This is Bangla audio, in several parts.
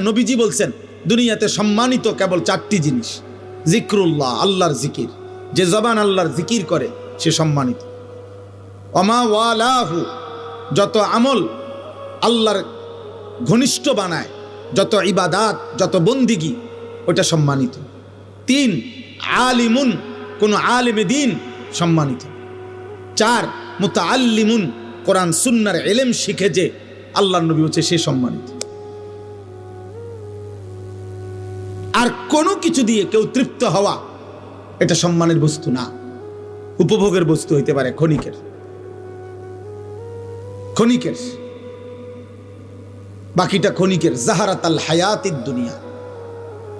নবীজি বলছেন দুনিয়াতে সম্মানিত কেবল 4টি জিনিস। জিক্রুল্লাহ, আল্লাহর জিকির, যে জবান আল্লাহর জিকির করে সে সম্মানিত। ওমা ওয়ালাহু, যত আমল আল্লাহর ঘনিষ্ঠ বানায়, যত ইবাদাত, যত বন্দিগি, ওটা সম্মানিত। 3, আলিমুন, কোন আলিমে দ্বীন সম্মানিত। 4, মুতাআল্লিমুন, কোরআন সুন্নাহর ইলম শিখে যে আল্লাহর নবী হচ্ছে সে সম্মানিত। আর কোনো কিছু দিয়ে কেউ তৃপ্ত হওয়া এটা সম্মানের বস্তু না, উপভোগের বস্তু হইতে পারে, ক্ষণিকের। বাকিটা ক্ষণিকের। জাহারাতাল হায়াতিদ দুনিয়া,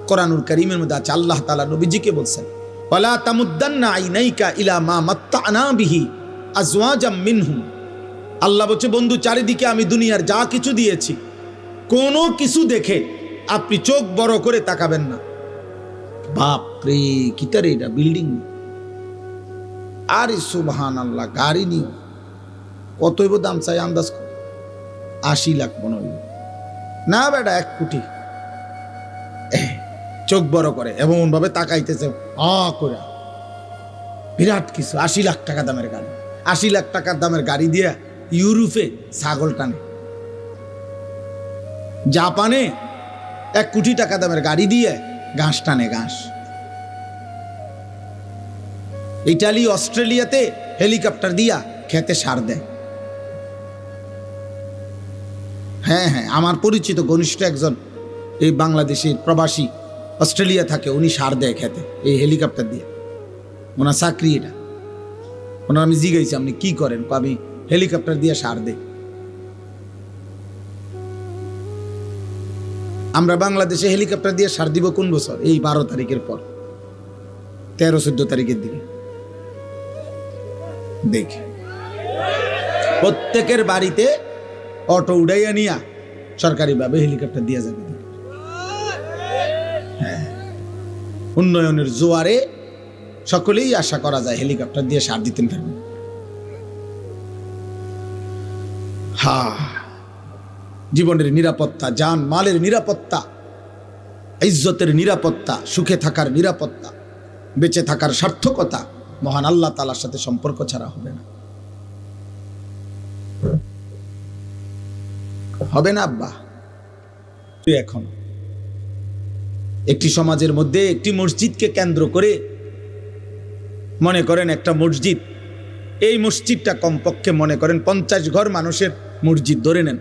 কোরআনুল কারীমের মধ্যে আছে, আল্লাহ তাআলা নবীজিকে বলছেন, ওয়ালা তামুদ্দান্না আইনাইকা ইলা মা মাত্তানা বিহি আজওয়াজাম মিনহুম। আল্লাহ বলছে, বন্ধু, চারিদিকে আমি দুনিয়ার যা কিছু দিয়েছি, কোনো কিছু দেখে আপনি চোখ বড় করে তাকাবেন না। বাপ রে, কিটারে এটা বিল্ডিং! আরে সুবহানাল্লাহ, গাড়ি নিও কত হইব দাম চাই আন্দাজ 80 লাখ মনে হইব না বেটা, 1 কোটি। চোখ বড় করে এমন ভাবে তাকাইতেছে করে, বিরাট কিছু। 80 লাখ টাকা দামের গাড়ি, 80 লাখ টাকার দামের গাড়ি দিয়া ইউরোপে ছাগল টানে, জাপানে 1 কোটি টাকা দামের গাড়ি দিয়ে ঘাস টানে, ঘাস। ইটালি, অস্ট্রেলিয়াতে হেলিকপ্টার দিয়া খেতে সার দেয়। হ্যাঁ, আমার পরিচিত ঘনিষ্ঠ একজন এই বাংলাদেশের প্রবাসী অস্ট্রেলিয়া থাকে, উনি সার দেয় খেতে এই হেলিকপ্টার দিয়ে। ওনার চাকরি এটা। ওনার আমি জিজ্ঞাসি, আপনি কি করেন? আমি হেলিকপ্টার দিয়ে সার দেয়। আমরা বাংলাদেশে হেলিকপ্টার দিয়ে সার দিব কোন বছর? এই 12 তারিখের পর, 13-14 তারিখের দিকে। দেখে প্রত্যেকের বাড়িতে অটো উড়াইয়া নিয়া সরকারিভাবে হেলিকপ্টার দিয়ে যাবে। হ্যাঁ, উন্নয়নের জোয়ারে সকলেই আশা করা যায় হেলিকপ্টার দিয়ে সার দিতেন পারবে। জীবনের নিরাপত্তা, জান মালের নিরাপত্তা, ইজ্জতের নিরাপত্তা, সুখে থাকার নিরাপত্তা, বেঁচে থাকার সার্থকতা মহান আল্লাহ তাআলার সাথে সম্পর্ক ছাড়া হবে না। হবে না আব্বা। এখন একটি সমাজের মধ্যে একটি মসজিদকে কেন্দ্র করে, মনে করেন একটা মসজিদ, এই মসজিদটা কমপক্ষে মনে করেন 50 ঘর মানুষের মসজিদ ধরে নেন।